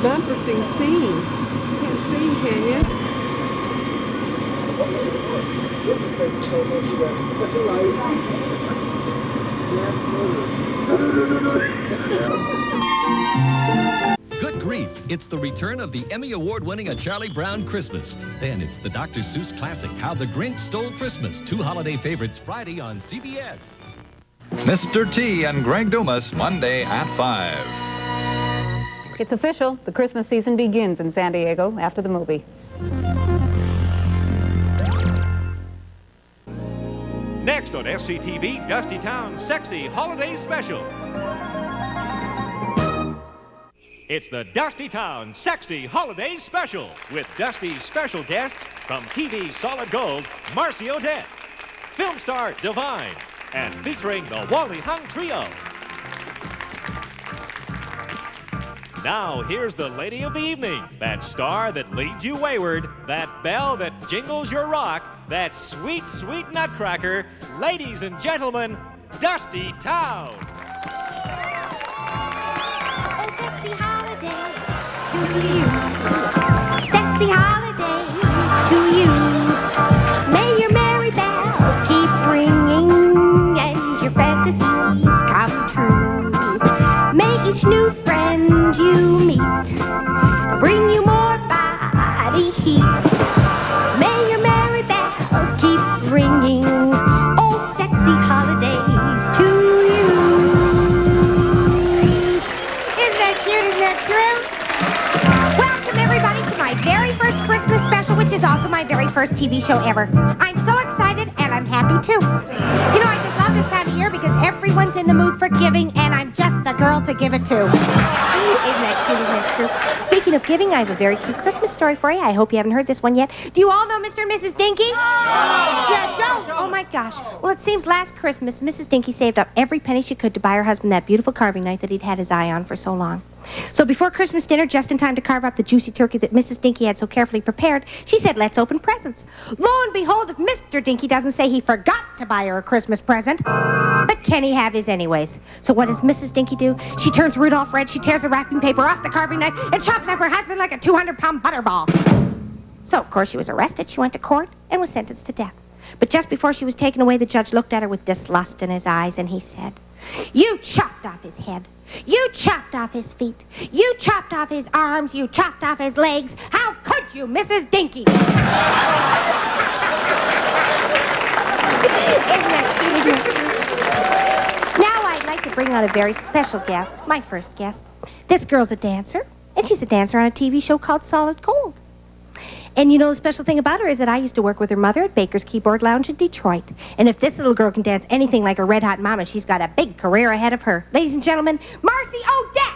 Bumper sing sing. You can't sing, can you? Good grief, it's the return of the Emmy Award-winning A Charlie Brown Christmas. Then it's the Dr. Seuss classic, How the Grinch Stole Christmas. 2 holiday favorites Friday on CBS. Mr. T and Greg Dumas, Monday at 5. It's official. The Christmas season begins in San Diego after the movie. Next on SCTV, Dusty Town's Sexy Holiday Special. It's the Dusty Town Sexy Holiday Special with Dusty's special guests from TV's Solid Gold, Marcy Odette, film star Divine, and featuring the Wally Hung Trio. Now, here's the lady of the evening, that star that leads you wayward, that bell that jingles your rock, that sweet, sweet nutcracker, ladies and gentlemen, Dusty Town. Oh, sexy holidays to you. Sexy holidays to you. May your merry bells keep ringing and your fantasies come true. May each new friend you meet bring you more body heat. May your merry bells keep ringing. Oh, sexy holidays to you. Isn't that cute? Isn't that true? Welcome, everybody, to my very first Christmas special, which is also my very first TV show ever. I'm so excited, and I'm happy, too. You know, I just love this time of year because everyone's in the mood for giving, and I'm just the girl to give it to. Isn't that cute? Isn't that true? Speaking of giving, I have a very cute Christmas story for you. I hope you haven't heard this one yet. Do you all know Mr. and Mrs. Dinky? No! Yeah, don't? Oh, my gosh. Well, it seems last Christmas, Mrs. Dinky saved up every penny she could to buy her husband that beautiful carving knife that he'd had his eye on for so long. So before Christmas dinner, just in time to carve up the juicy turkey that Mrs. Dinky had so carefully prepared, she said, let's open presents. Lo and behold, if Mr. Dinky doesn't say he forgot to buy her a Christmas present, but can he have his anyways? So what does Mrs. Dinky do? She turns Rudolph red, she tears the wrapping paper off the carving knife, and chops up her husband like a 200-pound butterball. So, of course, she was arrested, she went to court, and was sentenced to death. But just before she was taken away, the judge looked at her with dislust in his eyes, and he said, you chopped off his head. You chopped off his feet. You chopped off his arms. You chopped off his legs. How could you, Mrs. Dinky? Isn't that cute? Now I'd like to bring on a very special guest, my first guest. This girl's a dancer, and she's a dancer on a TV show called Solid Gold. And you know, the special thing about her is that I used to work with her mother at Baker's Keyboard Lounge in Detroit. And if this little girl can dance anything like her red-hot mama, she's got a big career ahead of her. Ladies and gentlemen, Marcy Odette!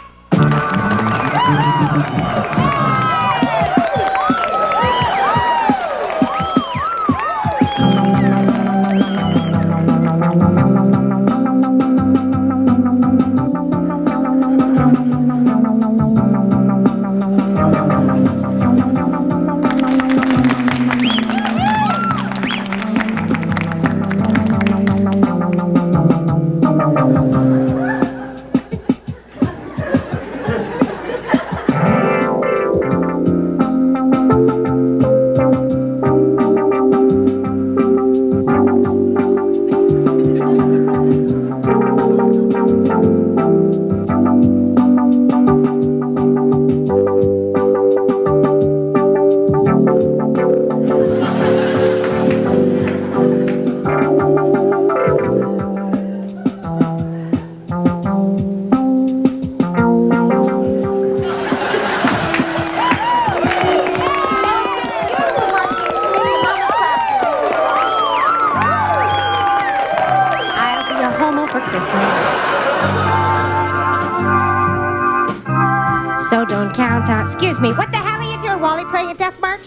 Excuse me, what the hell are you doing, Wally, playing a death march?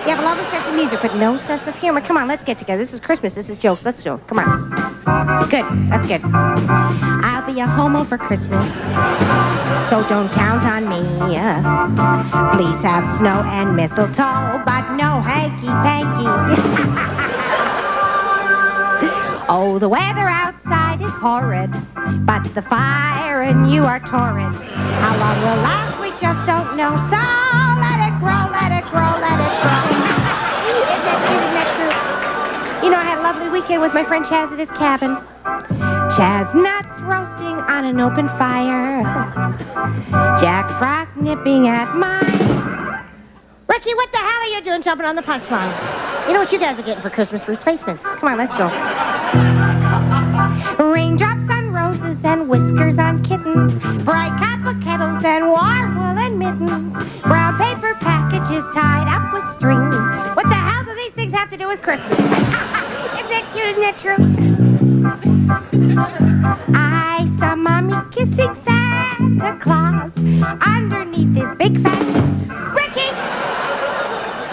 You have a lovely sense of music, but no sense of humor. Come on, let's get together. This is Christmas. This is jokes. Let's do it. Come on. Good. That's good. I'll be a homo for Christmas, so don't count on me. Please have snow and mistletoe, but no hanky-panky. Oh, the weather outside is horrid, but the fire and you are torrid. How long will last, we just don't know, so let it grow, let it grow, let it grow. Isn't that true? You know, I had a lovely weekend with my friend Chaz at his cabin. Chestnuts roasting on an open fire. Jack Frost nipping at mine. Ricky, what the hell are you doing jumping on the punchline? You know what you guys are getting for Christmas replacements. Come on, let's go. Raindrops on roses and whiskers on kittens. Bright copper kettles and warm woolen mittens. Brown paper packages tied up with string. What the hell do these things have to do with Christmas? Isn't that cute? Isn't that true? I saw Mommy kissing Santa Claus underneath this big fat... Ricky!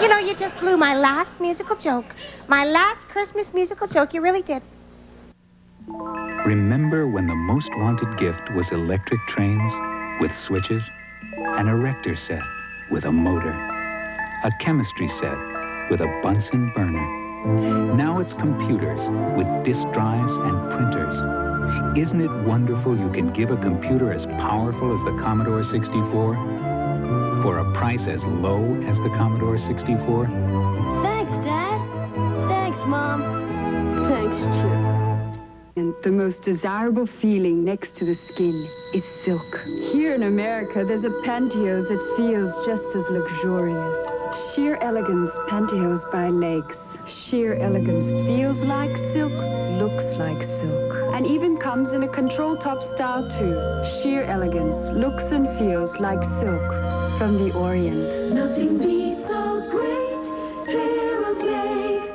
You know, you just blew my last musical joke. My last Christmas musical joke. You really did. Remember when the most wanted gift was electric trains with switches? An erector set with a motor? A chemistry set with a Bunsen burner? Now it's computers with disk drives and printers. Isn't it wonderful you can give a computer as powerful as the Commodore 64 for a price as low as the Commodore 64? Thanks, Dad. Thanks, Mom. Thanks, Chip. And the most desirable feeling next to the skin is silk. Here in America, there's a pantyhose that feels just as luxurious. Sheer elegance pantyhose by Legs. Sheer elegance feels like silk, looks like silk, and even comes in a control top style too. Sheer elegance looks and feels like silk from the Orient. Nothing beats a great pair of legs.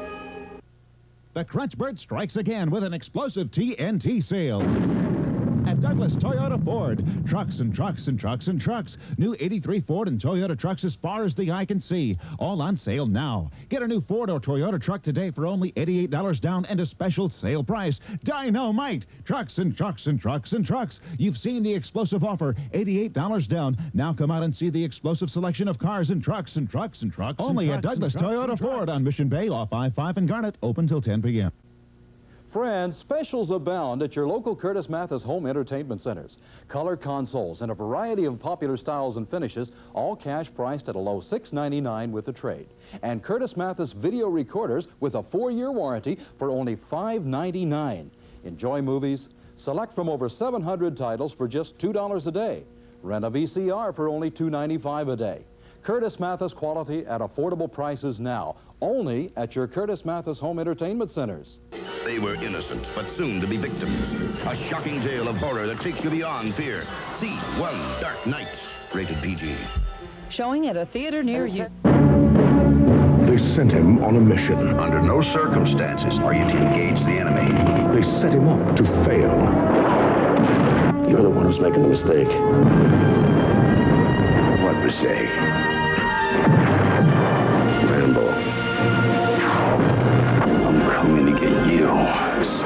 The Crunchbird strikes again with an explosive TNT sale. At Douglas Toyota Ford, trucks and trucks and trucks and trucks. New 83 Ford and Toyota trucks as far as the eye can see. All on sale now. Get a new Ford or Toyota truck today for only $88 down and a special sale price. Dynamite! Trucks and trucks and trucks and trucks. You've seen the explosive offer, $88 down. Now come out and see the explosive selection of cars and trucks and trucks and trucks. Only at Douglas Toyota Ford on Mission Bay off I-5 and Garnet, open till 10 p.m. Friends, specials abound at your local Curtis Mathis home entertainment centers. Color consoles and a variety of popular styles and finishes, all cash priced at a low $6.99 with a trade. And Curtis Mathis video recorders with a 4-year warranty for only $5.99. Enjoy movies. Select from over 700 titles for just $2 a day. Rent a VCR for only $2.95 a day. Curtis Mathis quality at affordable prices now, only at your Curtis Mathis home entertainment centers. They were innocent, but soon to be victims. A shocking tale of horror that takes you beyond fear. See One Dark Night, rated PG. Showing at a theater near you. They sent him on a mission. Under no circumstances are you to engage the enemy. They set him up to fail. You're the one who's making the mistake. What mistake? Rambo. I'm coming to get you.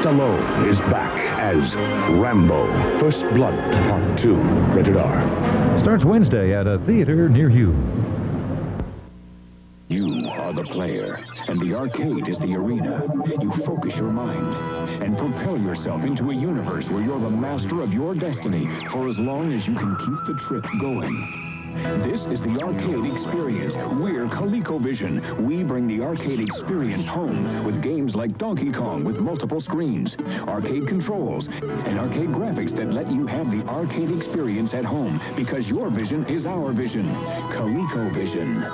Stallone is back as Rambo. First Blood, Part 2. Rated R. Starts Wednesday at a theater near you. You are the player, and the arcade is the arena. You focus your mind and propel yourself into a universe where you're the master of your destiny for as long as you can keep the trip going. This is the arcade experience. We're ColecoVision. We bring the arcade experience home with games like Donkey Kong with multiple screens, arcade controls, and arcade graphics that let you have the arcade experience at home because your vision is our vision. ColecoVision.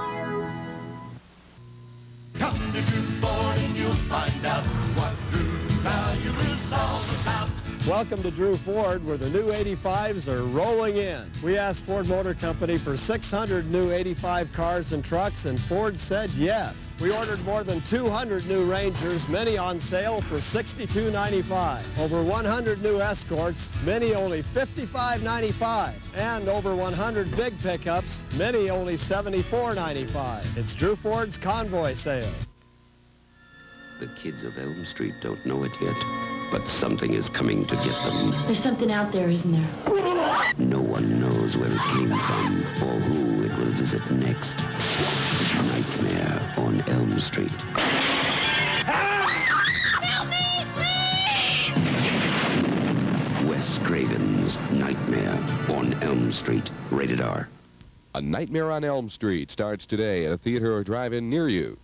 Come to Ford and you'll find out what true value is all about. Welcome to Drew Ford, where the new 85s are rolling in. We asked Ford Motor Company for 600 new 85 cars and trucks, and Ford said yes. We ordered more than 200 new Rangers, many on sale for $62.95. Over 100 new Escorts, many only $55.95. And over 100 big pickups, many only $74.95. It's Drew Ford's Convoy Sale. The kids of Elm Street don't know it yet, but something is coming to get them. There's something out there, isn't there? No one knows where it came from or who it will visit next. Nightmare on Elm Street. Help me, please! Wes Craven's Nightmare on Elm Street. Rated R. A Nightmare on Elm Street starts today at a theater or drive-in near you.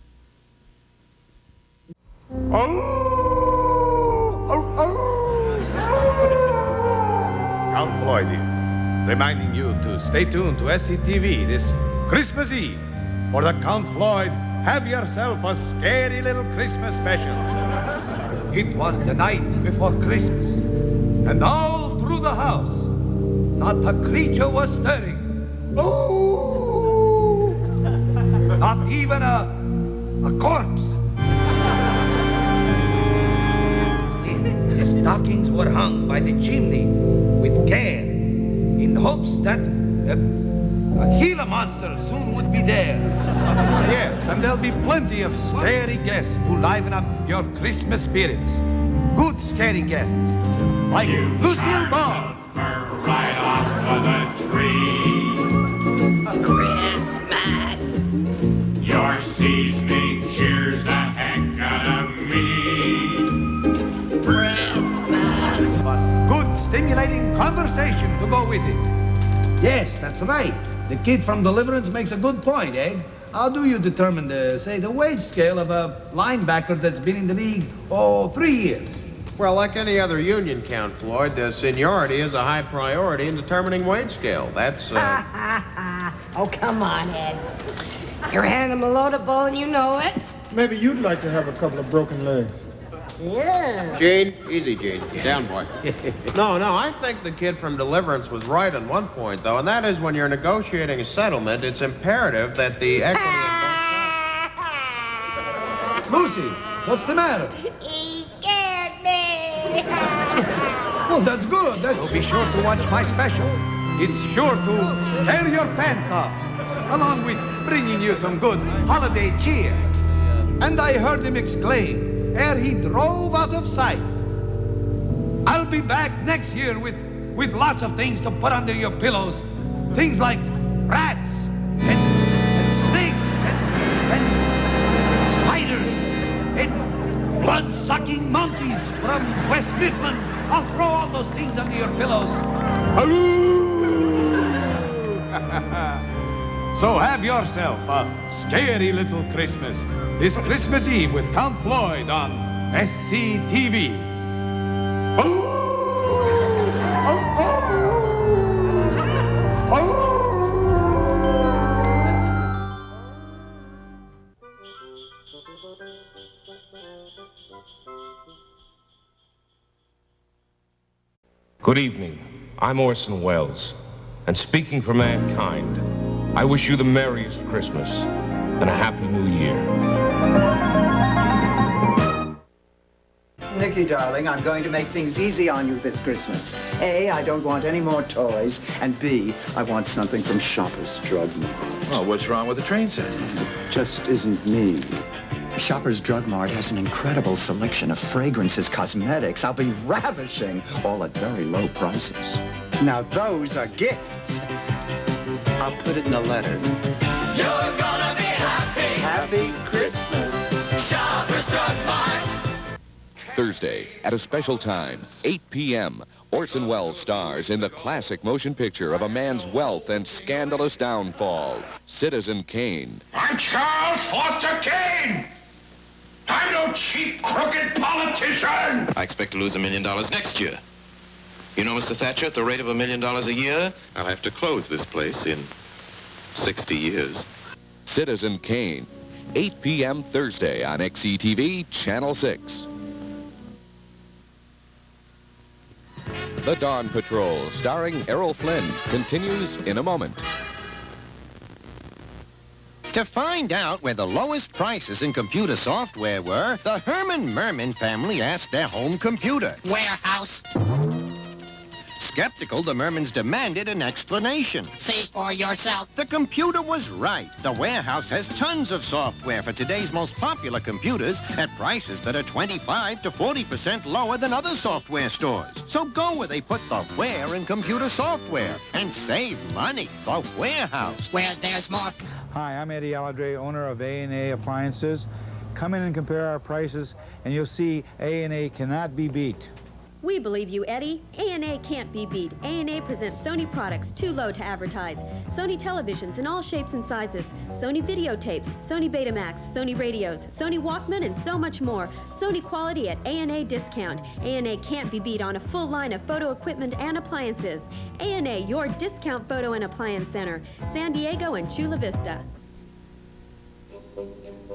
Count Floyd here, reminding you to stay tuned to SCTV this Christmas Eve for the Count Floyd Have Yourself a Scary Little Christmas Special. It was the night before Christmas, and all through the house, not a creature was stirring. Oh! Not even a corpse. The stockings were hung by the chimney with care, in hopes that a Gila monster soon would be there. Yes, and there'll be plenty of scary guests to liven up your Christmas spirits. Good scary guests, like Lucille Ball. Right off of the tree. Christmas. Your seasoning cheers the heck out of me. Christmas. But good stimulating conversation to go with it. Yes, that's right. The kid from Deliverance makes a good point, Ed. How do you determine the wage scale of a linebacker that's been in the league, 3 years? Well, like any other union, Count Floyd, seniority is a high priority in determining wage scale. That's, Oh, come on, Ed. You're handing him a loaded ball and you know it. Maybe you'd like to have a couple of broken legs. Yeah. Gene, easy, Gene. Down, boy. No, I think the kid from Deliverance was right on one point, though, and that is when you're negotiating a settlement, it's imperative that the equity Lucy, what's the matter? He scared me. Well, that's good. So be sure to watch my special. It's sure to scare your pants off, along with bringing you some good holiday cheer. And I heard him exclaim, ere he drove out of sight, "I'll be back next year with lots of things to put under your pillows. Things like rats and snakes and spiders and blood-sucking monkeys from West Midland. I'll throw all those things under your pillows." So have yourself a scary little Christmas this Christmas Eve with Count Floyd on SCTV. Good evening. I'm Orson Welles, and speaking for mankind, I wish you the merriest Christmas and a happy New Year. Nicky, darling, I'm going to make things easy on you this Christmas. A, I don't want any more toys, and B, I want something from Shoppers Drug Mart. Oh, what's wrong with the train set? It just isn't me. Shoppers Drug Mart has an incredible selection of fragrances, cosmetics. I'll be ravishing, all at very low prices. Now those are gifts. I'll put it in the letter. You're gonna be happy. Happy Christmas. Shoppers Drug Mart. Thursday at a special time, 8 p.m., Orson Welles stars in the classic motion picture of a man's wealth and scandalous downfall, Citizen Kane. I'm Charles Foster Kane. I'm no cheap, crooked politician. I expect to lose $1 million next year. You know, Mr. Thatcher, at the rate of $1 million a year, I'll have to close this place in 60 years. Citizen Kane, 8 p.m. Thursday on XCTV, Channel 6. The Dawn Patrol, starring Errol Flynn, continues in a moment. To find out where the lowest prices in computer software were, the Herman Merman family asked their home computer. Warehouse. Skeptical, the Mermans demanded an explanation. See for yourself. The computer was right. The warehouse has tons of software for today's most popular computers at prices that are 25 to 40% lower than other software stores. So go where they put the where in computer software and save money. The warehouse. Where there's more. Hi, I'm Eddie Aladre, owner of A&A Appliances. Come in and compare our prices, and you'll see A&A cannot be beat. We believe you, Eddie. A&A can't be beat. A&A presents Sony products too low to advertise. Sony televisions in all shapes and sizes. Sony videotapes, Sony Betamax, Sony radios, Sony Walkman, and so much more. Sony quality at A&A discount. A&A can't be beat on a full line of photo equipment and appliances. A&A, your discount photo and appliance center. San Diego and Chula Vista.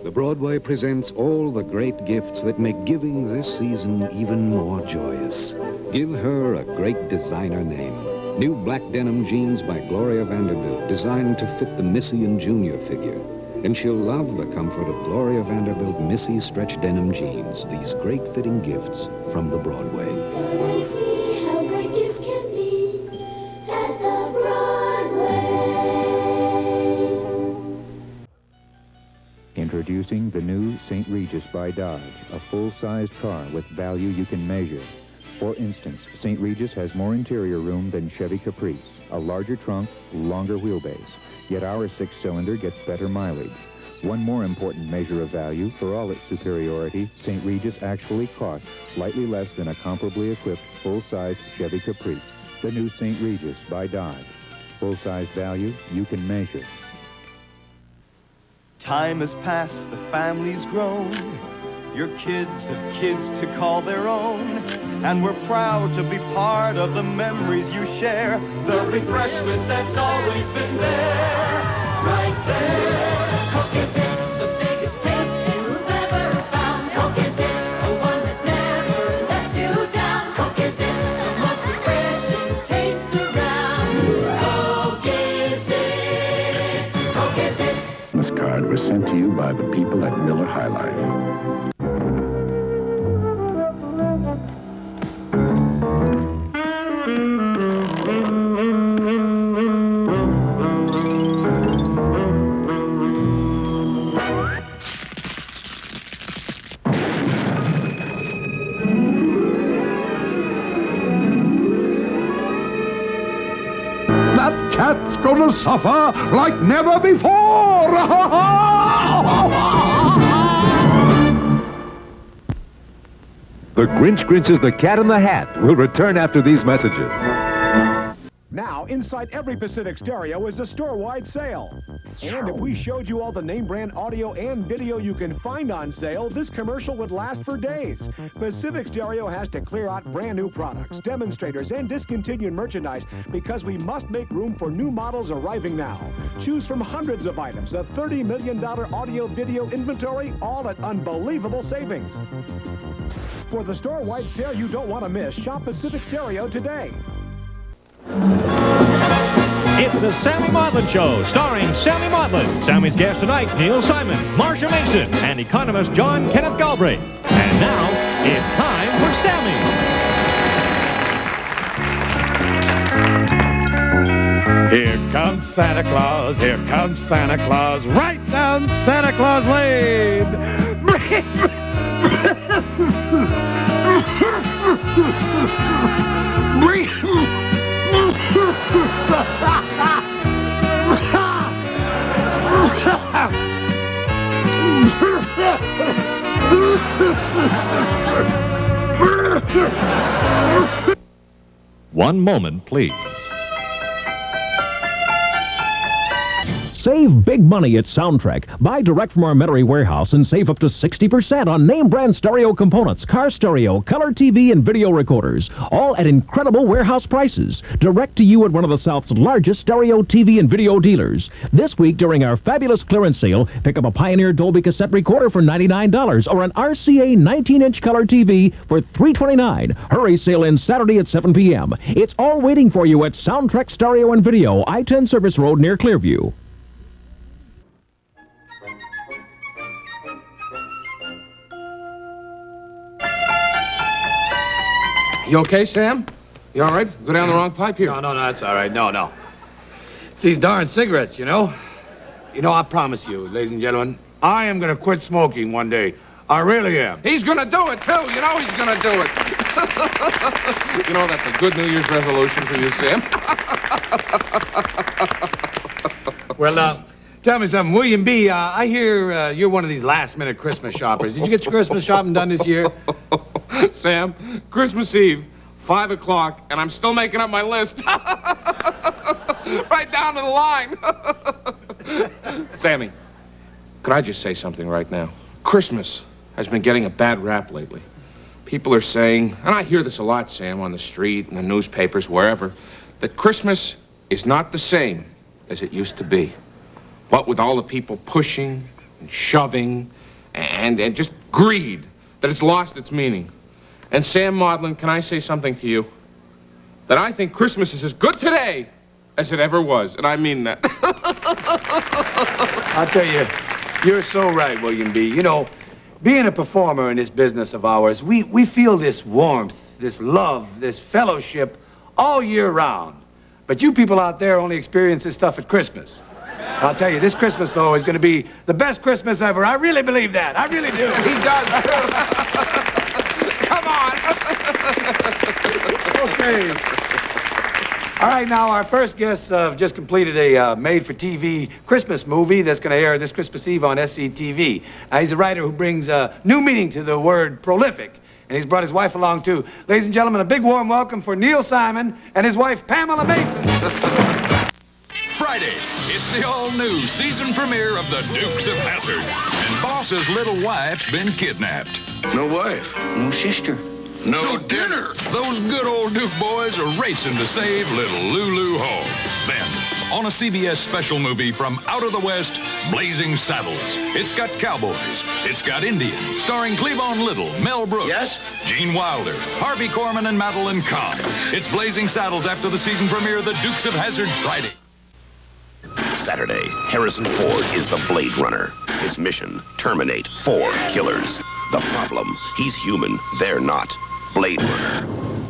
The Broadway presents all the great gifts that make giving this season even more joyous. Give her a great designer name. New black denim jeans by Gloria Vanderbilt, designed to fit the Missy and Junior figure. And she'll love the comfort of Gloria Vanderbilt Missy stretch denim jeans, these great fitting gifts from the Broadway. I see how great gifts can be at the Broadway. Introducing the new St. Regis by Dodge, a full-sized car with value you can measure. For instance, St. Regis has more interior room than Chevy Caprice, a larger trunk, longer wheelbase. Yet our six-cylinder gets better mileage. One more important measure of value, for all its superiority, St. Regis actually costs slightly less than a comparably equipped full-sized Chevy Caprice. The new St. Regis by Dodge. Full-sized value you can measure. Time has passed, the family's grown. Your kids have kids to call their own. And we're proud to be part of the memories you share. The refreshment that's always been there, right there. Coke is it, the biggest taste you've ever found. Coke is it, the one that never lets you down. Coke is it, the most refreshing taste around. Coke is it, Coke is it. This card was sent to you by the people at Miller High Life. That cat's gonna suffer like never before! The Grinch Grinches the Cat in the Hat will return after these messages. Now, inside every Pacific stereo is a store-wide sale. And if we showed you all the name brand audio and video you can find on sale, this commercial would last for days. Pacific Stereo has to clear out brand new products, demonstrators, and discontinued merchandise because we must make room for new models arriving now. Choose from hundreds of items, a $30 million audio-video inventory, all at unbelievable savings. For the store-wide sale you don't want to miss, shop Pacific Stereo today. It's the Sammy Motlin Show, starring Sammy Motlin. Sammy's guest tonight, Neil Simon, Marsha Mason, and economist John Kenneth Galbraith. And now, it's time for Sammy. Here comes Santa Claus, right down Santa Claus Lane. One moment, please. Save big money at Soundtrack. Buy direct from our Metairie warehouse and save up to 60% on name brand stereo components, car stereo, color TV, and video recorders. All at incredible warehouse prices. Direct to you at one of the South's largest stereo, TV, and video dealers. This week during our fabulous clearance sale, pick up a Pioneer Dolby cassette recorder for $99 or an RCA 19-inch color TV for $329. Hurry, sale ends Saturday at 7 p.m. It's all waiting for you at Soundtrack Stereo and Video, I-10 Service Road near Clearview. You okay, Sam? You all right? Go down the wrong pipe here. No, that's all right. No. It's these darn cigarettes, you know? You know, I promise you, ladies and gentlemen, I am going to quit smoking one day. I really am. He's going to do it, too. You know he's going to do it. You know, that's a good New Year's resolution for you, Sam. Well, tell me something. William B., I hear you're one of these last-minute Christmas shoppers. Did you get your Christmas shopping done this year? Sam, Christmas Eve, 5 o'clock, and I'm still making up my list. Right down to the line. Sammy, could I just say something right now? Christmas has been getting a bad rap lately. People are saying, and I hear this a lot, Sam, on the street, in the newspapers, wherever, that Christmas is not the same as it used to be. What with all the people pushing and shoving and just greed, that it's lost its meaning. And Sam Maudlin, can I say something to you? That I think Christmas is as good today as it ever was, and I mean that. I'll tell you, you're so right, William B. You know, being a performer in this business of ours, we feel this warmth, this love, this fellowship all year round. But you people out there only experience this stuff at Christmas. I'll tell you, this Christmas, though, is going to be the best Christmas ever. I really believe that. I really do. He does. Come on. Okay. All right, now, our first guests have just completed a made-for-TV Christmas movie that's going to air this Christmas Eve on SCTV. He's a writer who brings new meaning to the word prolific, and he's brought his wife along, too. Ladies and gentlemen, a big warm welcome for Neil Simon and his wife, Pamela Mason. Friday, it's the all-new season premiere of The Dukes of Hazzard, and Boss's little wife's been kidnapped. No wife. No sister. No dinner. Those good old Duke boys are racing to save little Lulu Hall. Then, on a CBS special movie from out of the West, Blazing Saddles. It's got cowboys. It's got Indians, starring Cleavon Little, Mel Brooks, Yes? Gene Wilder, Harvey Korman, and Madeline Kahn. It's Blazing Saddles after the season premiere, The Dukes of Hazzard, Friday. Saturday, Harrison Ford is the Blade Runner. His mission, terminate 4 killers. The problem, he's human, they're not. Blade Runner.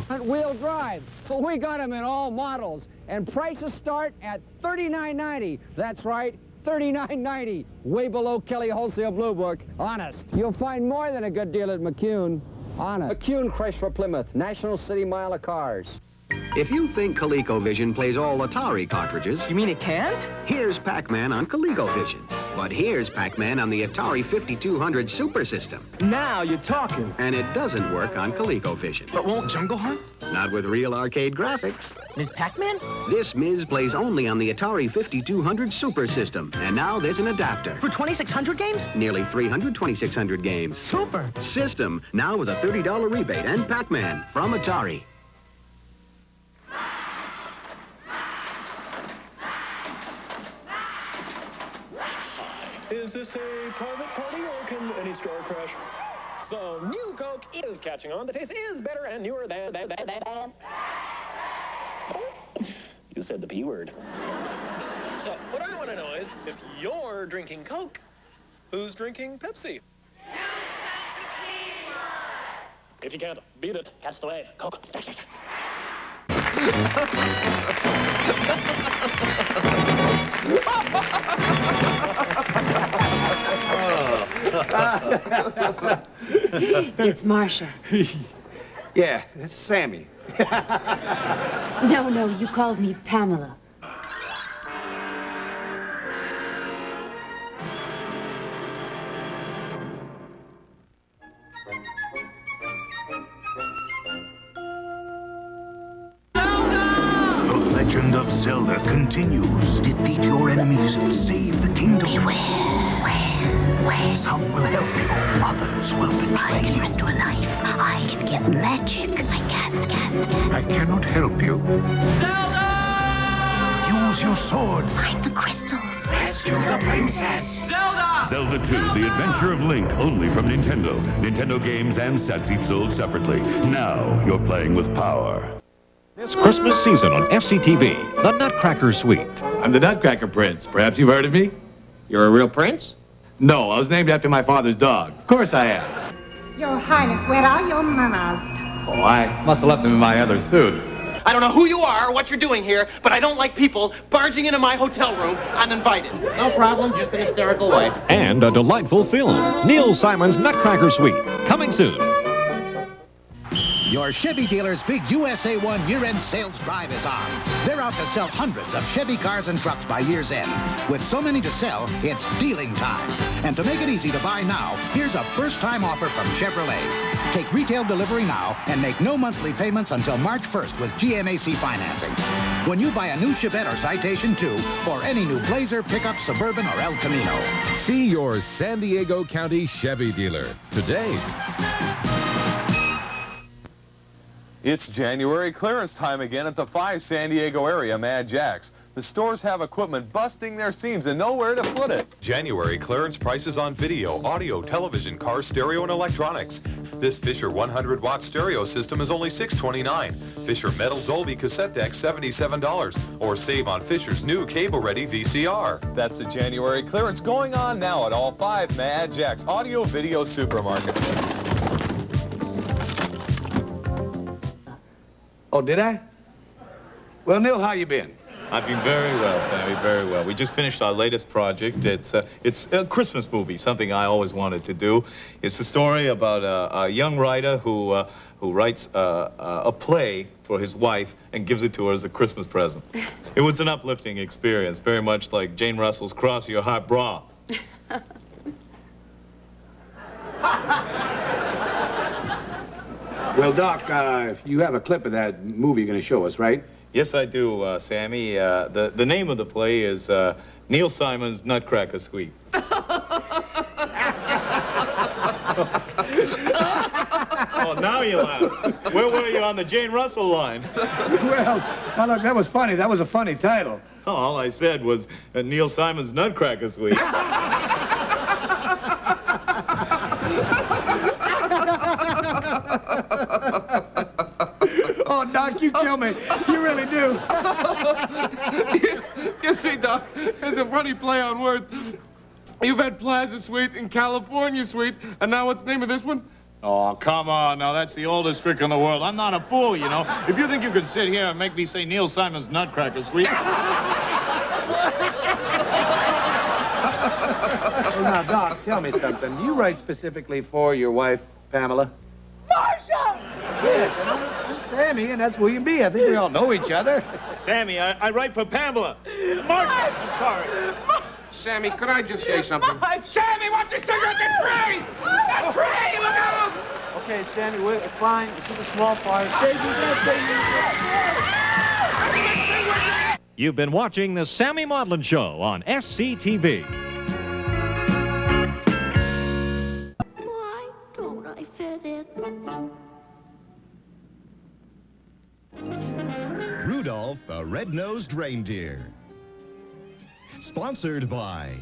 Front-wheel drive. We got them in all models. And prices start at $39.90. That's right, $39.90. Way below Kelly Wholesale Blue Book. Honest. You'll find more than a good deal at McCune. Honest. McCune Chrysler Plymouth. National City Mile of Cars. If you think ColecoVision plays all Atari cartridges... You mean it can't? Here's Pac-Man on ColecoVision. But here's Pac-Man on the Atari 5200 Super System. Now you're talking. And it doesn't work on ColecoVision. But won't Jungle Hunt? Not with real arcade graphics. Ms. Pac-Man? This Ms. plays only on the Atari 5200 Super System. And now there's an adapter. For 2,600 games? Nearly 300 2,600 games. Super. System, now with a $30 rebate and Pac-Man from Atari. Is this a private party or can any store crash? So, new Coke is catching on. The taste is better and newer than... You said the P word. So, what I want to know is, if you're drinking Coke, who's drinking Pepsi? If you can't beat it, catch the wave. Coke. It's Marcia. Yeah, it's Sammy. No, you called me Pamela. The Legend of Zelda. Zelda continues. Defeat your enemies, save the kingdom. Beware. Some will help you, others will betray I can you. restore life. I can give magic. I can. I cannot help you. Zelda! Use your sword. Find the crystals. Rescue the princess. Zelda! Zelda 2, The Adventure of Link, only from Nintendo. Nintendo games and sets each sold separately. Now you're playing with power. This Christmas season on SCTV, The Nutcracker Suite. I'm the Nutcracker Prince. Perhaps you've heard of me? You're a real prince? No, I was named after my father's dog. Of course I am. Your Highness, where are your manners? Oh, I must have left them in my other suit. I don't know who you are or what you're doing here, but I don't like people barging into my hotel room uninvited. No problem, just an hysterical wife. And a delightful film, Neil Simon's Nutcracker Suite, coming soon. Your Chevy dealer's big USA 1 year-end sales drive is on. They're out to sell hundreds of Chevy cars and trucks by year's end. With so many to sell, it's dealing time. And to make it easy to buy now, here's a first-time offer from Chevrolet. Take retail delivery now and make no monthly payments until March 1st with GMAC financing. When you buy a new Chevette or Citation 2, or any new Blazer, pickup, Suburban, or El Camino. See your San Diego County Chevy dealer today. It's January clearance time again at the 5 San Diego area Mad Jacks. The stores have equipment busting their seams and nowhere to put it. January clearance prices on video, audio, television, car stereo, and electronics. This Fisher 100-watt stereo system is only $629. Fisher Metal Dolby cassette deck, $77. Or save on Fisher's new cable-ready VCR. That's the January clearance going on now at all 5 Mad Jacks audio video supermarkets. Oh, did I? Well, Neil, how you been? I've been very well, Sammy, very well. We just finished our latest project. It's a Christmas movie, something I always wanted to do. It's a story about a young writer who writes a play for his wife and gives it to her as a Christmas present. It was an uplifting experience, very much like Jane Russell's Cross Your Heart Bra. Well, Doc, you have a clip of that movie you're going to show us, right? Yes, I do, Sammy. The name of the play is Neil Simon's Nutcracker Suite. Oh, now you laugh. Where were you on the Jane Russell line? Well, now look, that was funny. That was a funny title. Oh, all I said was Neil Simon's Nutcracker Suite. Oh, Doc, you kill me. You really do. You see, Doc, it's a funny play on words. You've had Plaza Suite and California Suite, and now what's the name of this one? Oh, come on. Now, that's the oldest trick in the world. I'm not a fool, you know. If you think you can sit here and make me say Neil Simon's Nutcracker Suite... Well, now, Doc, tell me something. Do you write specifically for your wife, Pamela? Marcia! Yes, and I'm Sammy, and that's William B. I think we all know each other. Sammy, I write for Pamela. Marcia, I'm sorry. Sammy, could I just say something? Sammy, what's your cigarette? The tree! The tree! Look out! Okay, Sammy, it's fine. It's just a small fire. You've been watching The Sammy Maudlin Show on SCTV. Why don't I fit in? Rudolph the Red-Nosed Reindeer. Sponsored by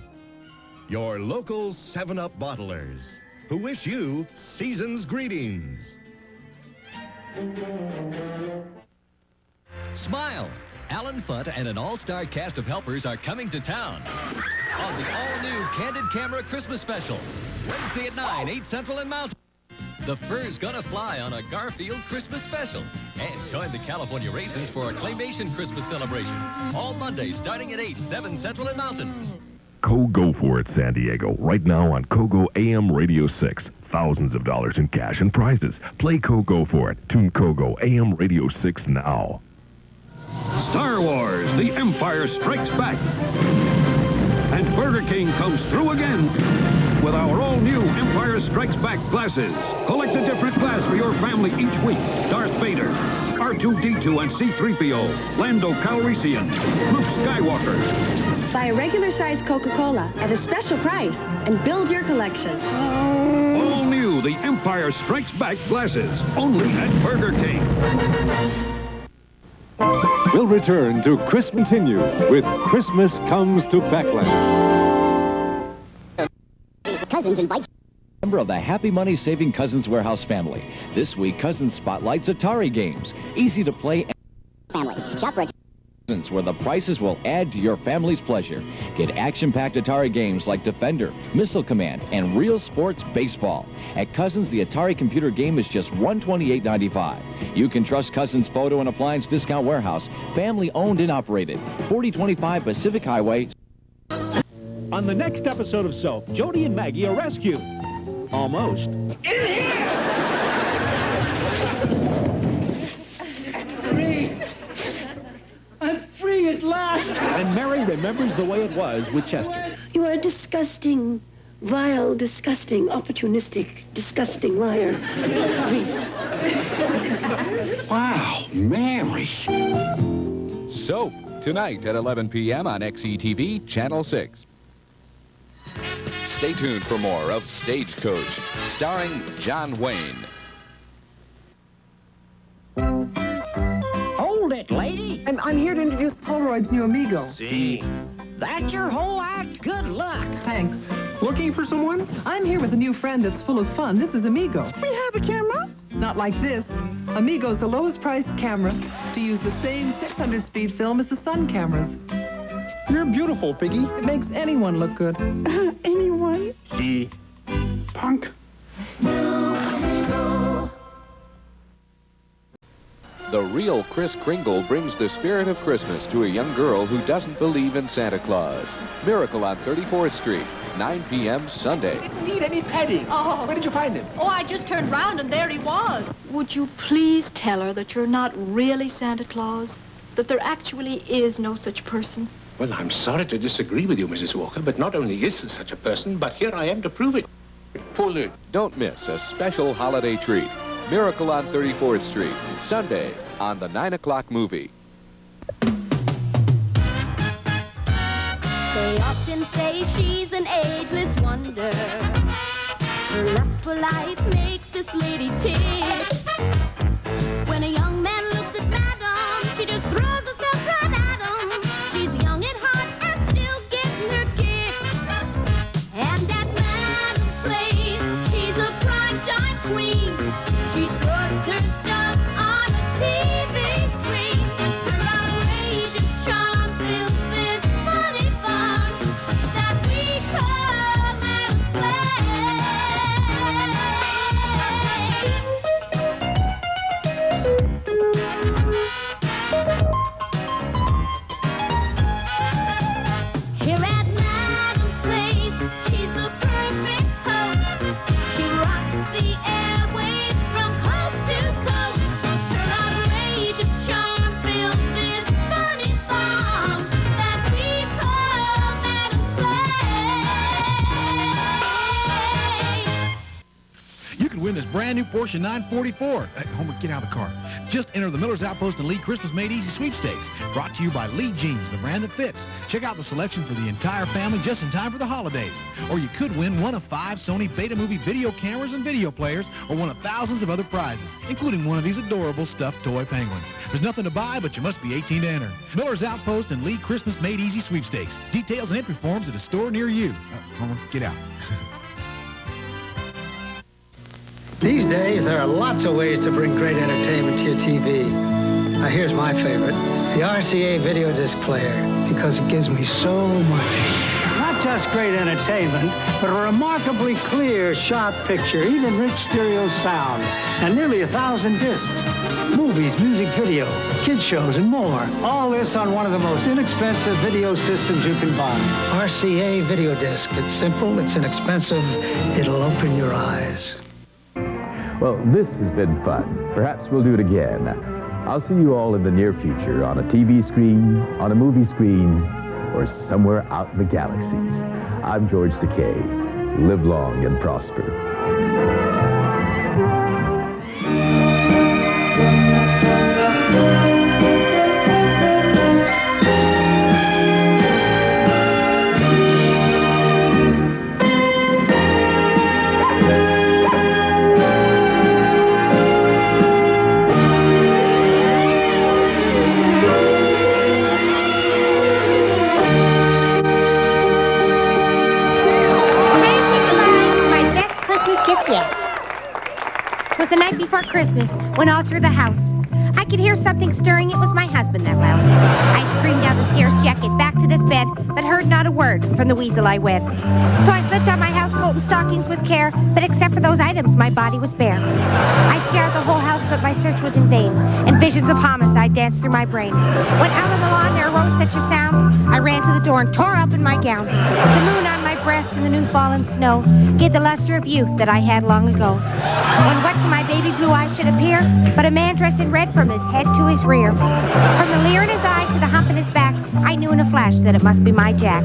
your local 7-Up bottlers, who wish you season's greetings. Smile! Alan Fudd and an all-star cast of helpers are coming to town on the all-new Candid Camera Christmas Special. Wednesday at 9, 8 Central and Mountain. The Fur's Gonna Fly on a Garfield Christmas Special. And join the California Raisins for a Claymation Christmas celebration. All Monday starting at 8, 7 Central and Mountain. Go for it, San Diego. Right now on Kogo AM Radio 6. Thousands of dollars in cash and prizes. Play Go for it. Tune Kogo AM Radio 6 now. Star Wars, The Empire Strikes Back. And Burger King comes through again. with our all-new Empire Strikes Back glasses. Collect a different glass for your family each week. Darth Vader, R2-D2 and C-3PO, Lando Calrissian, Luke Skywalker. Buy a regular-sized Coca-Cola at a special price and build your collection. All new, the Empire Strikes Back glasses, only at Burger King. We'll return to Chris Continue with Christmas Comes to Packland. Cousins invite member of the Happy Money Saving Cousins Warehouse family. This week, Cousins spotlights Atari games. Easy to play family. Shop for Cousins, where the prices will add to your family's pleasure. Get action-packed Atari games like Defender, Missile Command, and Real Sports Baseball. At Cousins, the Atari computer game is just $128.95. You can trust Cousins Photo and Appliance Discount Warehouse, family owned and operated. 4025 Pacific Highway. On the next episode of Soap, Jody and Maggie are rescued. Almost. Free! I'm free at last! And Mary remembers the way it was with Chester. You are a disgusting, vile, disgusting, opportunistic, disgusting liar. Wow, Mary. Soap, tonight at 11 p.m. on SCTV, Channel 6. Stay tuned for more of Stagecoach, starring John Wayne. Hold it, lady. I'm here to introduce Polaroid's new Amigo. See? That's your whole act? Good luck. Thanks. Looking for someone? I'm here with a new friend that's full of fun. This is Amigo. We have a camera? Not like this. Amigo's the lowest priced camera to use the same 600 speed film as the Sun cameras. You're beautiful, Piggy. It makes anyone look good. Anyone? See? Punk. The real Kris Kringle brings the spirit of Christmas to a young girl who doesn't believe in Santa Claus. Miracle on 34th Street, 9 p.m. Sunday. Didn't need any petting. Oh. Where did you find him? Oh, I just turned round and there he was. Would you please tell her that you're not really Santa Claus? That there actually is no such person? Well, I'm sorry to disagree with you, Mrs. Walker, but not only is there such a person, but here I am to prove it. Pull it. Don't miss a special holiday treat. Miracle on 34th Street, Sunday on the 9 o'clock movie. They often say she's an ageless wonder. Her lust for life makes this lady tick. When a young man looks at Madame, she just throws herself right at him. She's young at heart and still getting her kicks. And at Madame's place, she's a prime-time queen. She struts her stuff on a TV screen. Her outrageous charm fills this funny fun that we call Madame's Here at Madame's place, she's the perfect host. She rocks the airwaves from coast to coast. Her outrageous charm fills this funny farm that we call Madame's You can win this brand new Porsche 944. Homer, get out of the car. Just enter the Miller's Outpost and Lee Christmas Made Easy sweepstakes. Brought to you by Lee Jeans, the brand that fits. Check out the selection for the entire family just in time for the holidays. Or you could win one of 5 Sony Beta Movie video cameras and video players, or one of thousands of other prizes, including one of these adorable stuffed toy penguins. There's nothing to buy, but you must be 18 to enter. Miller's Outpost and Lee Christmas Made Easy sweepstakes. Details and entry forms at a store near you. Homer, get out. These days, there are lots of ways to bring great entertainment to your TV. Now, here's my favorite, the RCA video disc player, because it gives me so much. Not just great entertainment, but a remarkably clear, sharp picture, even rich stereo sound, and nearly 1,000 discs. Movies, music video, kid shows, and more. All this on one of the most inexpensive video systems you can buy. RCA video disc. It's simple, it's inexpensive, it'll open your eyes. Well, this has been fun. Perhaps we'll do it again. I'll see you all in the near future on a TV screen, on a movie screen, or somewhere out in the galaxies. I'm George Takei. live long and prosper. It was the night before Christmas, when all through the house I could hear something stirring. It was my husband, that louse. I screamed down the stairs, jacket, back to this bed, but heard not a word from the weasel I wed. So I slipped on my house coat and stockings with care, but except for those items, my body was bare. I scoured the whole house, but my search was in vain, and visions of homicide danced through my brain. When out on the lawn there arose such a sound, I ran to the door and tore open my gown. The moon on my breast and the new fallen snow gave the luster of youth that I had long ago. When what to my baby blue eyes should appear but a man dressed in red from his head to his rear. From the leer in his eye to the hump in his back, I knew in a flash that it must be my Jack.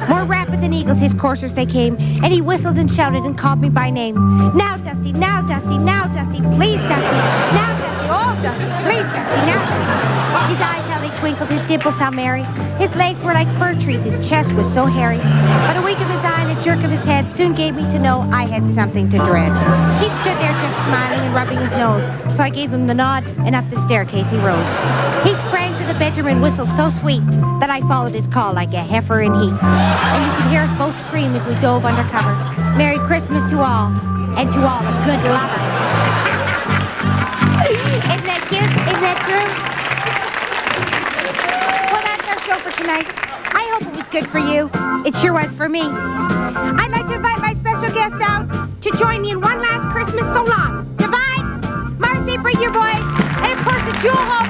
More rapid than eagles his coursers they came, and he whistled and shouted and called me by name. Now Dusty, now Dusty, now Dusty, please Dusty, now Dusty, oh Dusty, please Dusty, now Dusty. His eyes how they twinkled, his dimples how merry. His legs were like fir trees, his chest was so hairy. But a wink of his eye and a jerk of his head soon gave me to know I had something to dread. He stood there just smiling and rubbing his nose, so I gave him the nod, and up the staircase he rose. He sprang to the bedroom and whistled so sweet that I followed his call like a heifer in heat. And you could hear us both scream as we dove under cover. Merry Christmas to all, and to all a good lover. Isn't that cute? Isn't that true? Well, that's our show for tonight. I hope it was good for you. It sure was for me. I'd like to invite my special guests out to join me in one last Christmas so long. Divide, Marcy, bring your boys, and of course the Jewel Hall